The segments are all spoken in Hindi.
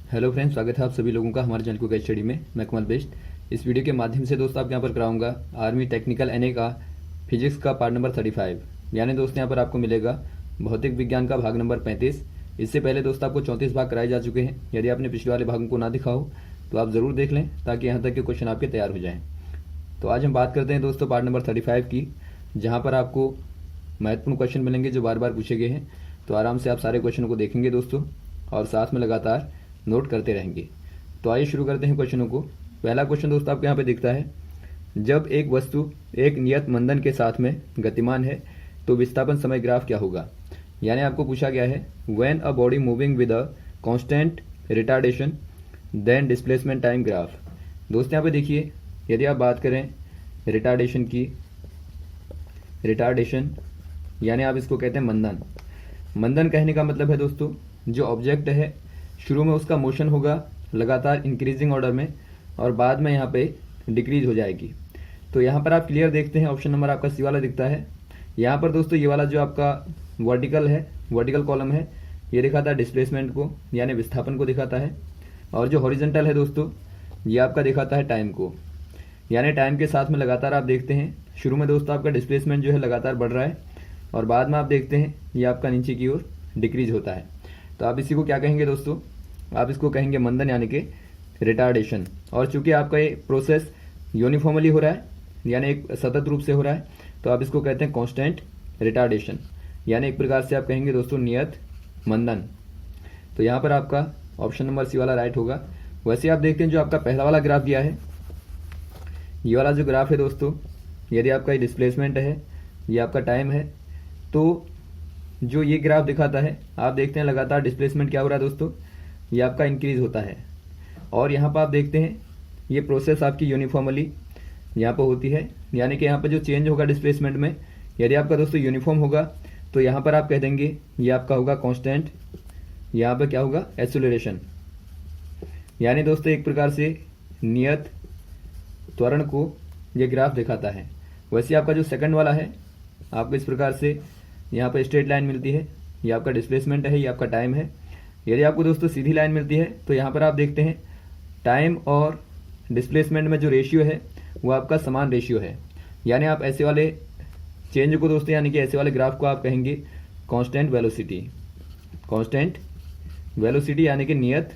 हेलो फ्रेंड्स, स्वागत है आप सभी लोगों का हमारे चैनल को कैच स्टडी में। मैं कमल बेस्ट। इस वीडियो के माध्यम से दोस्तों आपके यहाँ पर कराऊंगा आर्मी टेक्निकल एनए का फिजिक्स का पार्ट नंबर 35। यानी दोस्तों यहाँ पर आपको मिलेगा भौतिक विज्ञान का भाग नंबर 35। इससे पहले दोस्तों आपको 34 भाग कराए जा चुके हैं। यदि आपने पिछले वाले भागों को ना दिखा हो तो आप ज़रूर देख लें ताकि यहाँ तक के क्वेश्चन आपके तैयार हो जाएँ। तो आज हम बात करते हैं दोस्तों पार्ट नंबर 35 की, जहाँ पर आपको महत्वपूर्ण क्वेश्चन मिलेंगे जो बार बार पूछे गए हैं। तो आराम से आप सारे क्वेश्चनों को देखेंगे दोस्तों और साथ में लगातार नोट करते रहेंगे। तो आइए शुरू करते हैं क्वेश्चनों को। पहला क्वेश्चन दोस्तों आपके यहाँ पे दिखता है, जब एक वस्तु एक नियत मंदन के साथ में गतिमान है तो विस्थापन समय ग्राफ क्या होगा। यानी आपको पूछा गया है when a body moving with a constant retardation then displacement time graph. दोस्तों यहाँ पे देखिए, यदि आप बात करें रिटार्डेशन की, रिटार्डेशन यानी आप इसको कहते हैं मंदन। मंदन कहने का मतलब है दोस्तों जो ऑब्जेक्ट है शुरू में उसका मोशन होगा लगातार इंक्रीजिंग ऑर्डर में और बाद में यहाँ पे डिक्रीज हो जाएगी। तो यहाँ पर आप क्लियर देखते हैं, ऑप्शन नंबर आपका सी वाला दिखता है। यहाँ पर दोस्तों ये वाला जो आपका वर्टिकल है, वर्टिकल कॉलम है, ये दिखाता है डिस्प्लेसमेंट को यानी विस्थापन को दिखाता है। और जो हॉरिजेंटल है दोस्तों ये आपका दिखाता है टाइम को, यानी टाइम के साथ में लगातार आप देखते हैं शुरू में दोस्तों आपका डिस्प्लेसमेंट जो है लगातार बढ़ रहा है और बाद में आप देखते हैं ये आपका नीचे की ओर डिक्रीज होता है। तो आप इसी को क्या कहेंगे दोस्तों, आप इसको कहेंगे मंदन यानी कि रिटार्डेशन। और चूंकि आपका ये प्रोसेस यूनिफॉर्मली हो रहा है यानी एक सतत रूप से हो रहा है तो आप इसको कहते हैं कांस्टेंट रिटार्डेशन, यानी एक प्रकार से आप कहेंगे दोस्तों नियत मंदन। तो यहाँ पर आपका ऑप्शन नंबर सी वाला राइट होगा। वैसे आप देखते हैं जो आपका पहला वाला ग्राफ दिया है, ये वाला जो ग्राफ है दोस्तों, यदि आपका ये डिस्प्लेसमेंट है, ये आपका टाइम है, तो जो ये ग्राफ दिखाता है आप देखते हैं लगातार डिस्प्लेसमेंट क्या हो रहा है दोस्तों, ये आपका इंक्रीज होता है। और यहाँ पर आप देखते हैं ये प्रोसेस आपकी यूनिफॉर्मली यहाँ पर होती है, यानी कि यहाँ पर जो चेंज होगा डिस्प्लेसमेंट में, यदि आपका दोस्तों यूनिफॉर्म होगा तो यहाँ पर आप कह देंगे ये आपका होगा कांस्टेंट, यहाँ पर क्या होगा एक्सेलरेशन, यानी दोस्तों एक प्रकार से नियत त्वरण को ये ग्राफ दिखाता है। वैसे आपका जो सेकंड वाला है आपको इस प्रकार से यहाँ पर स्ट्रेट लाइन मिलती है, ये आपका डिस्प्लेसमेंट है, ये आपका टाइम है। यदि आपको दोस्तों सीधी लाइन मिलती है तो यहाँ पर आप देखते हैं टाइम और डिस्प्लेसमेंट में जो रेशियो है वो आपका समान रेशियो है, यानी आप ऐसे वाले चेंज को दोस्तों यानी कि ऐसे वाले ग्राफ को आप कहेंगे कांस्टेंट वेलोसिटी। कांस्टेंट वेलोसिटी यानी कि नियत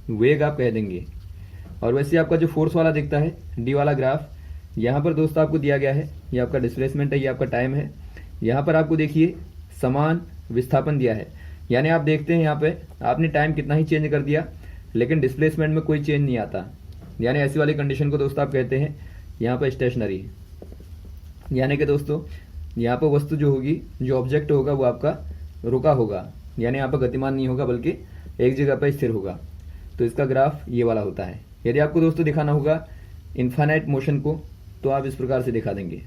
वेग आप कह देंगे। और वैसे आपका जो फोर्थ वाला दिखता है डी वाला ग्राफ, यहाँ पर दोस्तों आपको दिया गया है ये आपका डिस्प्लेसमेंट है, ये आपका टाइम है। यहाँ पर आपको देखिए समान विस्थापन दिया है, यानी आप देखते हैं यहाँ पे आपने टाइम कितना ही चेंज कर दिया लेकिन डिस्प्लेसमेंट में कोई चेंज नहीं आता, यानी ऐसी वाली कंडीशन को दोस्तों आप कहते हैं यहाँ पर स्टेशनरी। यानी कि दोस्तों यहाँ पर वस्तु जो होगी, जो ऑब्जेक्ट होगा वो आपका रुका होगा, यानी यहाँ पर गतिमान नहीं होगा बल्कि एक जगह पर स्थिर होगा। तो इसका ग्राफ ये वाला होता है। यदि आपको दोस्तों दिखाना होगा इन्फाइनाइट मोशन को तो आप इस प्रकार से दिखा देंगे।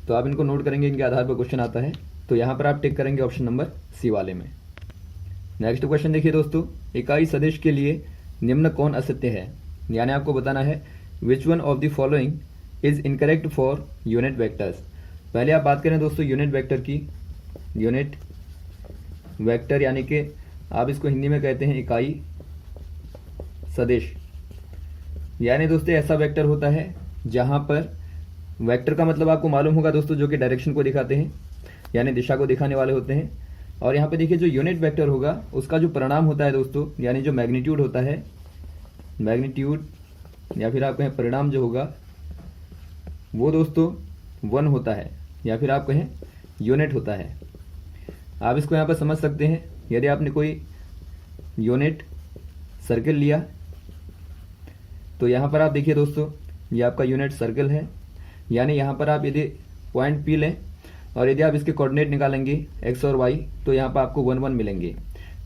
तो आप इनको नोट करेंगे, इनके आधार पर क्वेश्चन आता है। तो यहाँ पर आप टिक करेंगे ऑप्शन नंबर सी वाले में। नेक्स्ट क्वेश्चन देखिए दोस्तों, इकाई सदिश के लिए निम्न कौन असत्य है। यानी आपको बताना है which one of the following is incorrect for unit vectors. पहले आप बात करें दोस्तों यूनिट वेक्टर की। यूनिट वेक्टर यानी कि आप इसको हिंदी में कहते हैं इकाई सदिश। यानी दोस्तों ऐसा वेक्टर होता है जहां पर वेक्टर का मतलब आपको मालूम होगा दोस्तों जो कि डायरेक्शन को दिखाते हैं यानी दिशा को दिखाने वाले होते हैं। और यहाँ पे देखिए जो यूनिट वेक्टर होगा उसका जो परिणाम होता है दोस्तों यानी जो मैग्नीट्यूड होता है, मैग्नीट्यूड या फिर आप कहें परिणाम जो होगा वो दोस्तों 1 होता है या फिर आप कहें यूनिट होता है। आप इसको यहाँ पर समझ सकते हैं, यदि आपने कोई यूनिट सर्किल लिया तो यहाँ पर आप देखिए दोस्तों ये आपका यूनिट सर्किल है, यानी यहाँ पर आप यदि पॉइंट पी लें और यदि आप इसके कोऑर्डिनेट निकालेंगे एक्स और वाई तो यहाँ पर आपको 1 1 मिलेंगे।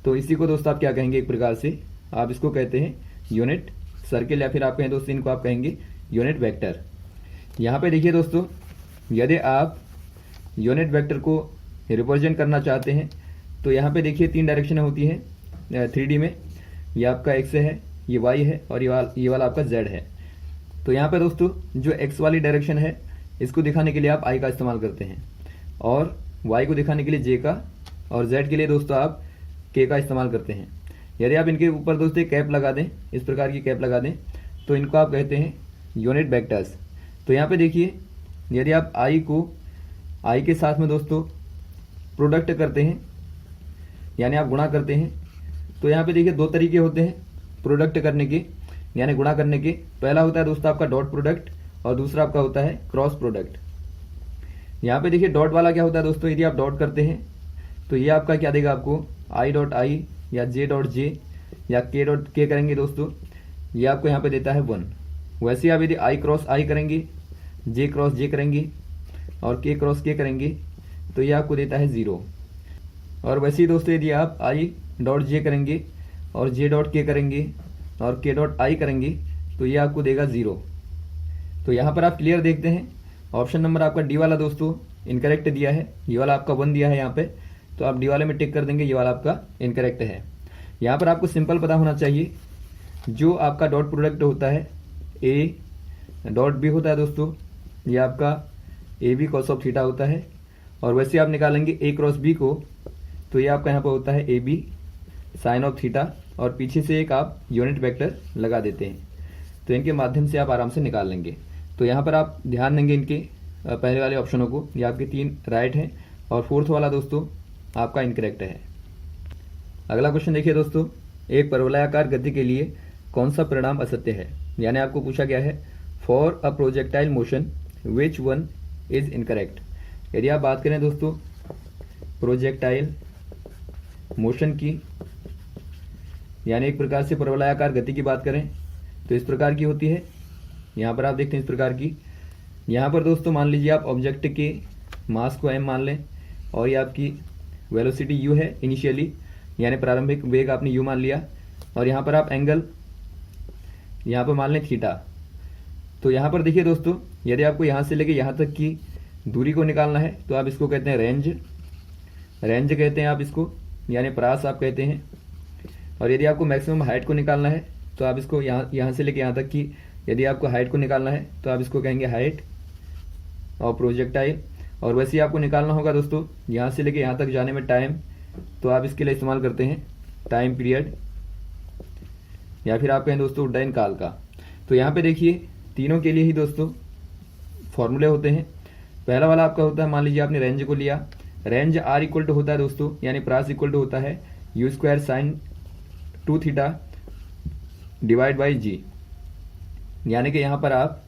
तो इसी को दोस्तों आप क्या कहेंगे, एक प्रकार से आप इसको कहते हैं यूनिट सर्किल या फिर आप कहें दोस्तों इनको आप कहेंगे यूनिट वेक्टर। यहाँ पे देखिए दोस्तों यदि आप यूनिट वेक्टर को रिप्रेजेंट करना चाहते हैं तो यहाँ पे देखिए 3 डायरेक्शनें होती हैं 3D में। ये आपका एक्स है, ये वाई है और ये वाला आपका जेड है। तो यहाँ पे दोस्तों जो एक्स वाली डायरेक्शन है इसको दिखाने के लिए आप आई का इस्तेमाल करते हैं और वाई को दिखाने के लिए जे का और जेड के लिए दोस्तों आप के का इस्तेमाल करते हैं। यदि आप इनके ऊपर दोस्तों कैप लगा दें, इस प्रकार की कैप लगा दें, तो इनको आप कहते हैं यूनिट वेक्टर्स। तो यहाँ पे देखिए, यदि आप आई को आई के साथ में दोस्तों प्रोडक्ट करते हैं, यानी आप गुणा करते हैं, तो यहाँ पे देखिए दो तरीके होते हैं प्रोडक्ट करने के, यानी गुणा करने के। पहला होता है दोस्तों आपका डॉट प्रोडक्ट और दूसरा आपका होता है क्रॉस प्रोडक्ट। यहाँ पे देखिए डॉट वाला क्या होता है दोस्तों, यदि आप डॉट करते हैं तो ये आपका क्या देगा आपको, आई डॉट आई या जे डॉट जे या के डॉट के करेंगे दोस्तों, ये आपको यहाँ पे देता है 1। वैसे आप यदि आई क्रॉस आई करेंगे, जे क्रॉस जे करेंगे और के क्रॉस के करेंगे तो ये आपको देता है 0। और वैसे ही दोस्तों यदि आप आई डॉट जे करेंगे और जे डॉट के करेंगे और के डॉट आई करेंगे तो ये आपको देगा 0। तो यहाँ पर आप क्लियर देखते हैं, ऑप्शन नंबर आपका डी वाला दोस्तों इनकरेक्ट दिया है, ये वाला आपका 1 दिया है यहाँ पे, तो आप डी वाले में टिक कर देंगे, ये वाला आपका इनकरेक्ट है। यहाँ पर आपको सिंपल पता होना चाहिए, जो आपका डॉट प्रोडक्ट होता है ए डॉट बी होता है दोस्तों, ये आपका a b cos of theta होता है। और वैसे आप निकालेंगे ए क्रॉस बी को, तो ये आपका यहाँ पर होता है a b sine of theta, और पीछे से एक आप यूनिट वेक्टर लगा देते हैं, तो इनके माध्यम से आप आराम से निकाल लेंगे। तो यहाँ पर आप ध्यान देंगे इनके पहले वाले ऑप्शनों को, ये आपके 3 राइट हैं और 4th वाला दोस्तों आपका इनकरेक्ट है। अगला क्वेश्चन देखिए दोस्तों, एक परवलयाकार गति के लिए कौन सा परिणाम असत्य है, यानी आपको पूछा गया है for a projectile motion which one is incorrect. यदि आप बात करें दोस्तों प्रोजेक्टाइल मोशन की, यानी एक प्रकार से परवलयाकार गति की बात करें तो इस प्रकार की होती है। यहाँ पर आप देखते हैं इस प्रकार की, यहाँ पर दोस्तों मान लीजिए आप ऑब्जेक्ट के मास को m मान लें और ये आपकी वेलोसिटी u है इनिशियली, यानी प्रारंभिक वेग आपने u मान लिया, और यहाँ पर आप एंगल यहाँ पर मान लें थीटा। तो यहाँ पर देखिए दोस्तों, यदि आपको यहाँ से लेके यहाँ तक की दूरी को निकालना है तो आप इसको कहते हैं रेंज, रेंज कहते हैं आप इसको, यानी प्रास आप कहते हैं। और यदि आपको मैक्सिमम हाइट को निकालना है तो आप इसको यहाँ से लेके यहाँ तक की, यदि आपको हाइट को निकालना है तो आप इसको कहेंगे हाइट और प्रोजेक्टाइल। और वैसे ही आपको निकालना होगा दोस्तों यहाँ से लेके यहाँ तक जाने में टाइम, तो आप इसके लिए इस्तेमाल करते हैं टाइम पीरियड, या फिर आप कहें दोस्तों उड्डयन काल का। तो यहाँ पे देखिए तीनों के लिए ही दोस्तों फॉर्मूले होते हैं। पहला वाला आपका होता है, मान लीजिए आपने रेंज को लिया, रेंज आर इक्वल टू होता है दोस्तों, यानी प्रास इक्वल टू होता है u square sine 2 theta divide by g, यानी कि यहाँ पर आप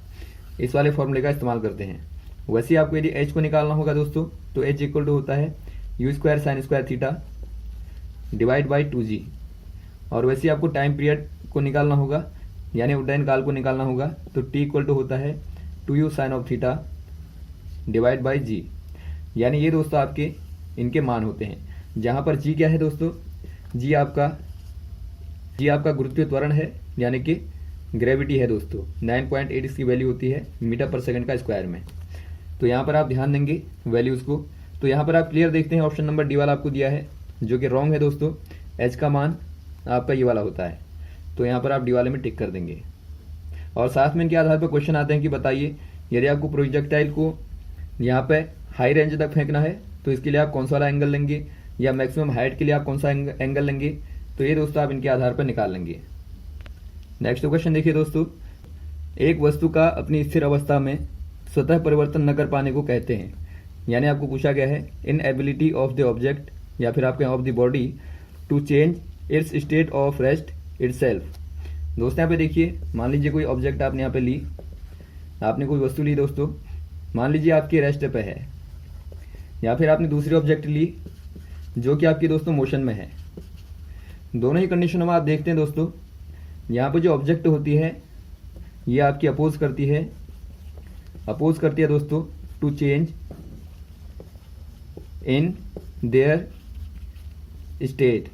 इस वाले फॉर्मूले का इस्तेमाल करते हैं। वैसे ही आपको यदि एच को निकालना होगा दोस्तों तो एच इक्वल टू होता है u square sine square theta divide by 2g। और वैसे ही आपको टाइम पीरियड को निकालना होगा, यानी उड्डयन काल को निकालना होगा, तो टी इक्वल टू होता है 2u sine of theta divide by g, यानी ये दोस्तों आपके इनके मान होते हैं। जहाँ पर जी क्या है दोस्तों, जी आपका गुरुत्वीय त्वरण है, यानी कि ग्रेविटी है दोस्तों, 9.8 इसकी वैल्यू होती है मीटर पर सेकंड का स्क्वायर में। तो यहाँ पर आप ध्यान देंगे वैल्यूज़ को। तो यहाँ पर आप क्लियर देखते हैं ऑप्शन नंबर डी वाला आपको दिया है, जो कि रॉन्ग है दोस्तों। एच का मान आपका ये वाला होता है, तो यहाँ पर आप डी वाले में टिक कर देंगे। और साथ में इनके आधार पर क्वेश्चन आते हैं कि बताइए यदि आपको प्रोजेक्टाइल को यहाँ पे हाई रेंज तक फेंकना है तो इसके लिए आप कौन सा वाला एंगल लेंगे, या मैक्सिमम हाइट के लिए आप कौन सा एंगल लेंगे, तो ये दोस्तों आप इनके आधार पर निकाल लेंगे। नेक्स्ट क्वेश्चन देखिए दोस्तों, एक वस्तु का अपनी स्थिर अवस्था में स्वतः परिवर्तन न कर पाने को कहते हैं, यानी आपको पूछा गया है इनएबिलिटी ऑफ द ऑब्जेक्ट या फिर आपके of the body to change its state of rest itself. दोस्तों यहाँ पे देखिए, मान लीजिए कोई ऑब्जेक्ट आपने यहाँ पे ली, आपने कोई वस्तु ली दोस्तों, मान लीजिए आपकी रेस्ट पे है, या फिर आपने दूसरी ऑब्जेक्ट ली जो कि आपकी दोस्तों मोशन में है। दोनों ही कंडीशनों में आप देखते हैं दोस्तों, यहाँ पे जो ऑब्जेक्ट होती है ये आपकी अपोज करती है दोस्तों to change in their state,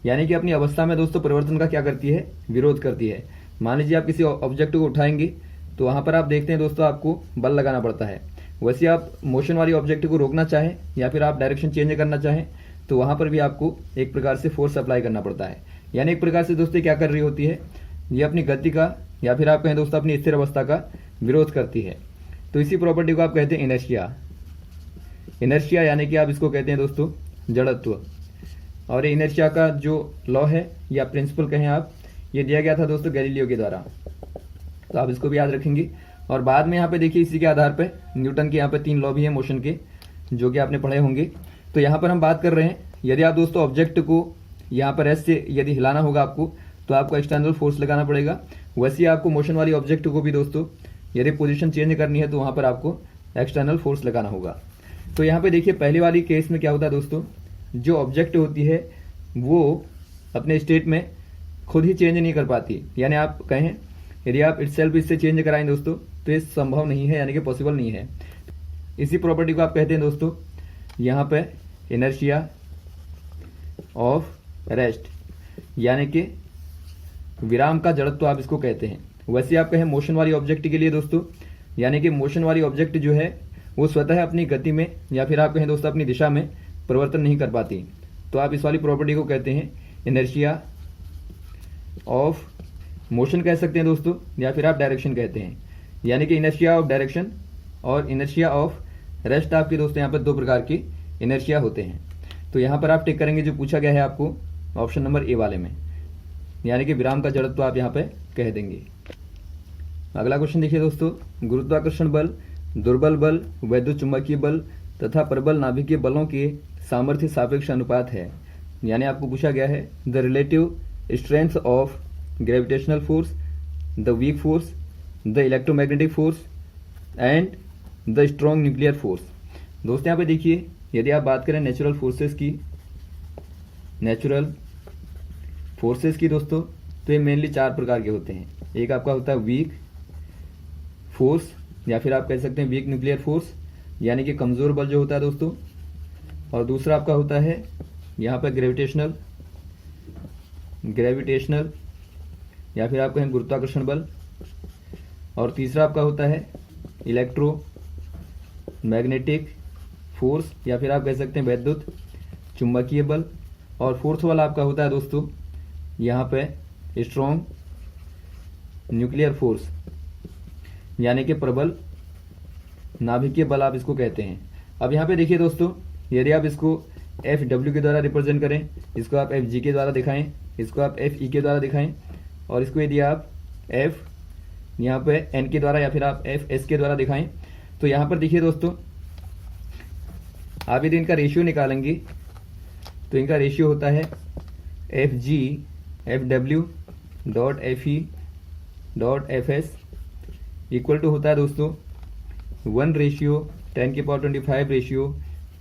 यानी कि अपनी अवस्था में दोस्तों परिवर्तन का क्या करती है, विरोध करती है। मान लीजिए आप किसी ऑब्जेक्ट को उठाएंगे तो वहाँ पर आप देखते हैं दोस्तों आपको बल लगाना पड़ता है। वैसे आप मोशन वाली ऑब्जेक्ट को रोकना चाहें या फिर आप डायरेक्शन चेंज करना चाहें तो वहाँ पर भी आपको एक प्रकार से फोर्स अप्लाई करना पड़ता है। यानी एक प्रकार से दोस्तों क्या कर रही होती है, ये अपनी गति का या फिर आप कहें दोस्तों अपनी स्थिर अवस्था का विरोध करती है। तो इसी प्रॉपर्टी को आप कहते हैं इनर्शिया। यानी कि आप इसको कहते हैं दोस्तों जड़त्व। और ये इनर्शिया का जो लॉ है या प्रिंसिपल कहें आप, ये दिया गया था दोस्तों गैलीलियो के द्वारा, तो आप इसको भी याद रखेंगे। और बाद में यहाँ पे देखिए इसी के आधार पे न्यूटन के यहाँ पे 3 लॉ भी हैं मोशन के, जो कि आपने पढ़े होंगे। तो यहाँ पर हम बात कर रहे हैं, यदि आप दोस्तों ऑब्जेक्ट को यहाँ पर ऐसे यदि हिलाना होगा आपको, तो आपको एक्सटर्नल फोर्स लगाना पड़ेगा। वैसे ही आपको मोशन वाली ऑब्जेक्ट को भी दोस्तों यदि पोजीशन चेंज करनी है तो वहाँ पर आपको एक्सटर्नल फोर्स लगाना होगा। तो यहाँ पे देखिए पहले वाली केस में क्या होता है दोस्तों, जो ऑब्जेक्ट होती है वो अपने स्टेट में खुद ही चेंज नहीं कर पाती, यानी आप कहें यदि आप इटसेल्फ इससे चेंज कराएं दोस्तों तो ये संभव नहीं है, यानी कि पॉसिबल नहीं है। इसी प्रॉपर्टी को आप कहते हैं दोस्तों यहाँ पे इनर्शिया ऑफ रेस्ट, यानी कि विराम का जड़त्व आप इसको कहते हैं। वैसे आप कहें मोशन वाली ऑब्जेक्ट के लिए दोस्तों, यानी कि मोशन वाली ऑब्जेक्ट जो है वो स्वतः अपनी गति में या फिर आप कहें दोस्तों अपनी दिशा में परिवर्तन नहीं कर पाती, तो आप इस वाली प्रॉपर्टी को कहते हैं इनर्शिया ऑफ मोशन कह सकते हैं दोस्तों, या फिर आप डायरेक्शन कहते हैं, यानी कि इनर्शिया ऑफ डायरेक्शन और इनर्शिया ऑफ रेस्ट आपके दोस्तों यहाँ पर 2 प्रकार के इनर्शिया होते हैं। तो यहाँ पर आप टिक करेंगे जो पूछा गया है आपको ऑप्शन नंबर ए वाले में, यानी कि विराम का जड़त्व आप यहाँ पे कह देंगे। अगला क्वेश्चन देखिए दोस्तों, गुरुत्वाकर्षण बल, दुर्बल बल, वैद्युत चुंबकीय बल तथा प्रबल नाभिकीय बलों के सामर्थ्य सापेक्ष अनुपात है। यानी आपको पूछा गया है the relative strength of gravitational force, the weak force, the electromagnetic force and the strong nuclear force. दोस्तों यहाँ पे देखिए यदि आप बात करें नेचुरल फोर्सेस की दोस्तों, तो ये मेनली 4 प्रकार के होते हैं। एक आपका होता है वीक फोर्स, या फिर आप कह सकते हैं वीक न्यूक्लियर फोर्स, यानी कि कमजोर बल जो होता है दोस्तों। और दूसरा आपका होता है यहाँ पर ग्रेविटेशनल या फिर आप कहें गुरुत्वाकर्षण बल। और तीसरा आपका होता है इलेक्ट्रोमैग्नेटिक फोर्स, या फिर आप कह सकते हैं वैद्युत चुंबकीय बल। और फोर्थ वाला आपका होता है दोस्तों यहाँ पे स्ट्रॉन्ग न्यूक्लियर फोर्स, यानी कि प्रबल नाभिकीय बल आप इसको कहते हैं। अब यहाँ पे देखिए दोस्तों, यदि आप इसको FW के द्वारा रिप्रेजेंट करें, इसको आप FG के द्वारा दिखाएं, इसको आप FE के द्वारा दिखाएं, और इसको यदि आप F यहाँ पे N के द्वारा या फिर आप FS के द्वारा दिखाएं, तो यहाँ पर देखिए दोस्तों आप यदि इनका रेशियो निकालेंगे तो इनका रेशियो होता है FG FW dot FE dot FS equal to होता है दोस्तों 1 रेशियो 10⁻25 रेशियो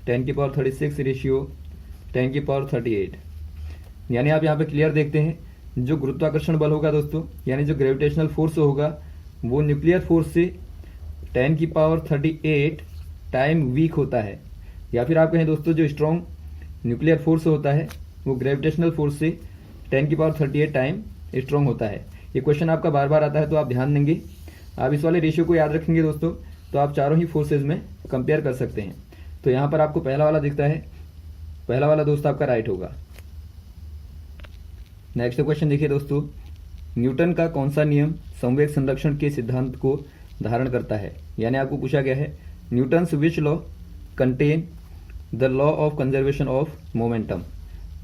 10⁻36 रेशियो 10⁻38। यानी आप यहाँ पे क्लियर देखते हैं, जो गुरुत्वाकर्षण बल होगा दोस्तों, यानी जो ग्रेविटेशनल फोर्स होगा वो न्यूक्लियर फोर्स से 10⁻38 टाइम वीक होता है। या फिर आप कहें दोस्तों जो स्ट्रॉन्ग न्यूक्लियर फोर्स होता है वो ग्रेविटेशनल फोर्स से 10⁻38 टाइम स्ट्रॉन्ग होता है। ये क्वेश्चन आपका बार बार आता है, तो आप ध्यान देंगे। आप इस वाले रेशियो को याद रखेंगे दोस्तों, तो आप चारों ही फोर्सेज में कंपेयर कर सकते हैं। तो यहाँ पर आपको पहला वाला दिखता है, पहला वाला दोस्त आपका राइट होगा। नेक्स्ट क्वेश्चन देखिए दोस्तों, न्यूटन का कौन सा नियम संवेग संरक्षण के सिद्धांत को धारण करता है। यानी आपको पूछा गया है Newton's which law contain the law of conservation of momentum.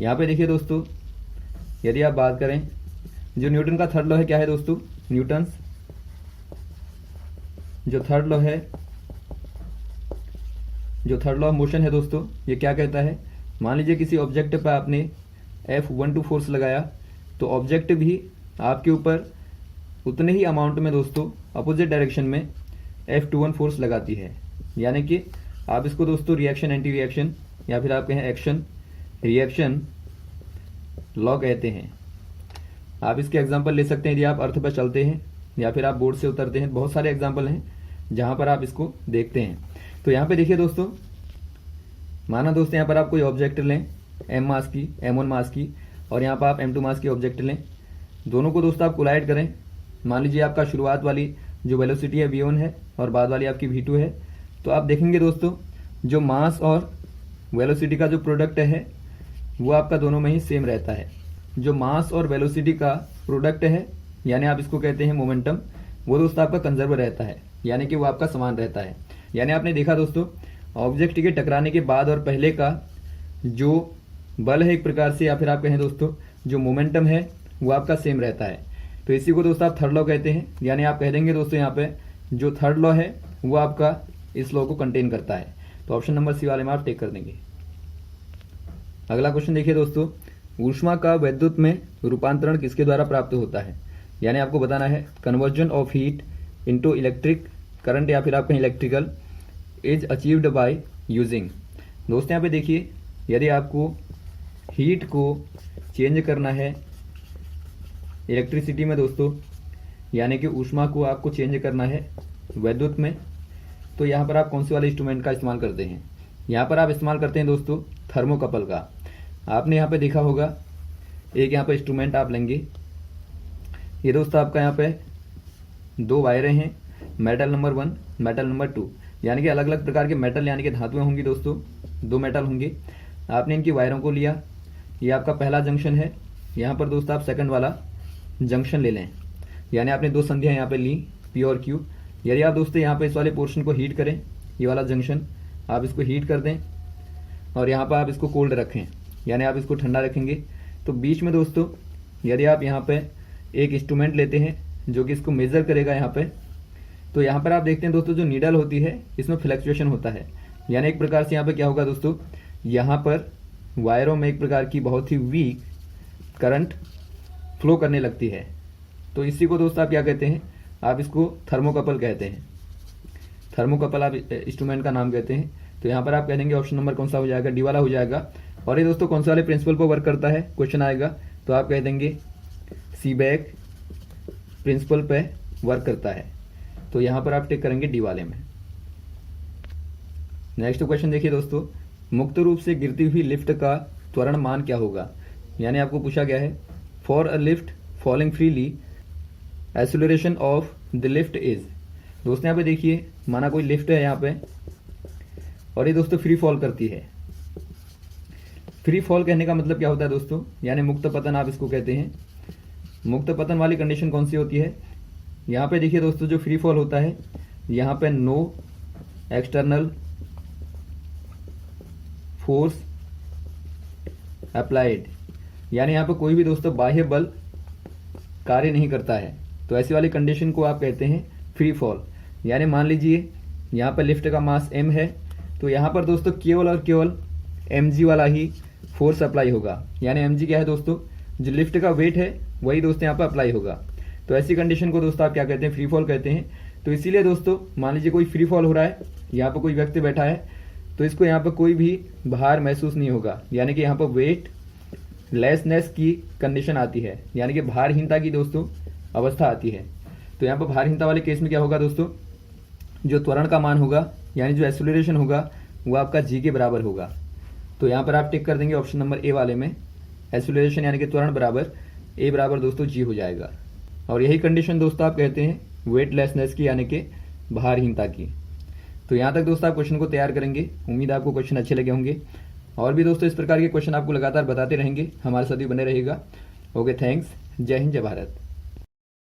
यहाँ पे देखिए दोस्तों, यदि आप बात करें जो न्यूटन का थर्ड लॉ है, क्या है दोस्तों, न्यूटन्स जो थर्ड लॉ ऑफ मोशन है दोस्तों, ये क्या कहता है, मान लीजिए किसी ऑब्जेक्ट पर आपने F12 फोर्स लगाया, तो ऑब्जेक्ट भी आपके ऊपर उतने ही अमाउंट में दोस्तों अपोजिट डायरेक्शन में F21 फोर्स लगाती है। यानी कि आप इसको दोस्तों रिएक्शन एंटी रिएक्शन या फिर आप कहें एक्शन रिएक्शन लॉ कहते हैं। आप इसके एग्जांपल ले सकते हैं यदि आप अर्थ पर चलते हैं या फिर आप बोर्ड से उतरते हैं। बहुत सारे एग्जांपल हैं जहां पर आप इसको देखते हैं। तो यहाँ पे देखिए दोस्तों, माना दोस्तों यहाँ पर आप कोई ऑब्जेक्ट लें M मास की, M1 मास की, और यहाँ पर आप M2 मास की ऑब्जेक्ट लें। दोनों को दोस्तों आप कोलाइड करें। मान लीजिए आपका शुरुआत वाली जो वेलोसिटी है V1 है और बाद वाली आपकी V2 है। तो आप देखेंगे दोस्तों जो मास और वेलोसिटी का जो प्रोडक्ट है वो आपका दोनों में ही सेम रहता है। जो मास और वेलोसिटी का प्रोडक्ट है, यानी आप इसको कहते हैं मोमेंटम, वो दोस्तों आपका कंजर्व रहता है, यानी कि वो आपका समान रहता है। यानी आपने देखा दोस्तों ऑब्जेक्ट के टकराने के बाद और पहले का जो बल है एक प्रकार से, या फिर आप कहें दोस्तों जो मोमेंटम है वो आपका सेम रहता है। तो इसी को दोस्तों आप थर्ड लॉ कहते हैं, यानी आप कह देंगे दोस्तों यहाँ पे जो थर्ड लॉ है वो आपका इस लॉ को कंटेन करता है। तो ऑप्शन नंबर सी वाले में आप टिक कर देंगे। अगला क्वेश्चन देखिए दोस्तों, ऊष्मा का विद्युत में रूपांतरण किसके द्वारा प्राप्त होता है? यानी आपको बताना है conversion of heat into electric current, या फिर आप कहें electrical, is achieved by using. दोस्तों यहाँ पे देखिए, यदि आपको हीट को चेंज करना है इलेक्ट्रिसिटी में दोस्तों, यानी कि ऊष्मा को आपको चेंज करना है विद्युत में, तो यहाँ पर आप कौन से वाले इंस्ट्रूमेंट का इस्तेमाल करते हैं? यहाँ पर आप इस्तेमाल करते हैं दोस्तों थर्मोकपल का। आपने यहाँ पे देखा होगा एक यहाँ पे इंस्ट्रूमेंट आप लेंगे, ये दोस्तों आपका यहाँ पे दो वायरें हैं, मेटल नंबर 1, मेटल नंबर 2, यानी कि अलग अलग प्रकार के मेटल यानी कि धातुएं होंगी दोस्तों, दो मेटल होंगे। आपने इनकी वायरों को लिया, ये आपका पहला जंक्शन है, यहाँ पर दोस्तों आप सेकंड वाला जंक्शन ले लें, यानी आपने दो संधियाँ यहाँ पे ली पी और क्यू। यदि आप दोस्तों यहाँ पे इस वाले पोर्शन को हीट करें, ये वाला जंक्शन आप इसको हीट कर दें और यहाँ पर आप इसको कोल्ड रखें, यानी आप इसको ठंडा रखेंगे, तो बीच में दोस्तों यदि आप यहाँ पे एक इंस्ट्रूमेंट लेते हैं जो कि इसको मेजर करेगा यहाँ पे, तो यहाँ पर आप देखते हैं दोस्तों जो नीडल होती है इसमें फ्लक्चुएशन होता है, यानी एक प्रकार से यहाँ पे क्या होगा दोस्तों, यहाँ पर वायरों में एक प्रकार की बहुत ही वीक करंट फ्लो करने लगती है। तो इसी को दोस्तों आप क्या कहते हैं, आप इसको थर्मोकपल कहते हैं, थर्मोकपल आप इंस्ट्रूमेंट का नाम कहते हैं। तो यहाँ पर आप कह देंगे ऑप्शन नंबर कौन सा हो जाएगा, डी वाला हो जाएगा। और ये दोस्तों कौन से वाले प्रिंसिपल पर वर्क करता है क्वेश्चन आएगा, तो आप कह देंगे सीबेक प्रिंसिपल पे वर्क करता है। तो यहाँ पर आप टिक करेंगे डी वाले में। नेक्स्ट क्वेश्चन देखिए दोस्तों, मुक्त रूप से गिरती हुई लिफ्ट का त्वरण मान क्या होगा? यानी आपको पूछा गया है for a lift falling freely acceleration of the lift is. दोस्तों यहाँ पे देखिए, माना कोई लिफ्ट है यहाँ पे और ये दोस्तों फ्री फॉल करती है। फ्री फॉल कहने का मतलब क्या होता है दोस्तों, यानी मुक्त पतन आप इसको कहते हैं। मुक्त पतन वाली कंडीशन कौन सी होती है? यहाँ पे देखिए दोस्तों जो फ्री फॉल होता है, यहाँ पे नो एक्सटर्नल फोर्स अप्लाइड, यानी यहाँ पे कोई भी दोस्तों बाह्य बल कार्य नहीं करता है। तो ऐसी वाली कंडीशन को आप कहते हैं फ्री फॉल। यानी मान लीजिए यहाँ पर लिफ्ट का मास m है, तो यहाँ पर दोस्तों केवल और केवल mg वाला ही फोर्स अप्लाई होगा। यानी mg क्या है दोस्तों, जो लिफ्ट का वेट है वही दोस्तों यहाँ पर अप्लाई होगा। तो ऐसी कंडीशन को दोस्तों आप क्या कहते हैं, फ्री फॉल कहते हैं। तो इसीलिए दोस्तों मान लीजिए कोई फ्री फॉल हो रहा है, यहाँ पर कोई व्यक्ति बैठा है, तो इसको यहाँ पर कोई भी भार महसूस नहीं होगा, यानी कि यहाँ पर वेट लेसनेस की कंडीशन आती है, यानी कि भारहीनता की दोस्तों अवस्था आती है। तो यहाँ पर भारहीनता वाले केस में क्या होगा दोस्तों, जो त्वरण का मान होगा यानी जो एक्सेलरेशन होगा वो आपका जी के बराबर होगा। तो यहाँ पर आप टिक कर देंगे ऑप्शन नंबर ए वाले में, एक्सेलरेशन यानी कि त्वरण बराबर ए बराबर दोस्तों जी हो जाएगा। और यही कंडीशन दोस्तों आप कहते हैं वेटलेसनेस की यानी कि भारहीनता की। तो यहाँ तक दोस्तों आप क्वेश्चन को तैयार करेंगे। उम्मीद है आपको क्वेश्चन अच्छे लगे होंगे, और भी दोस्तों इस प्रकार के क्वेश्चन आपको लगातार बताते रहेंगे, हमारे साथ भी बने रहेगा। ओके, थैंक्स, जय हिंद, जय भारत।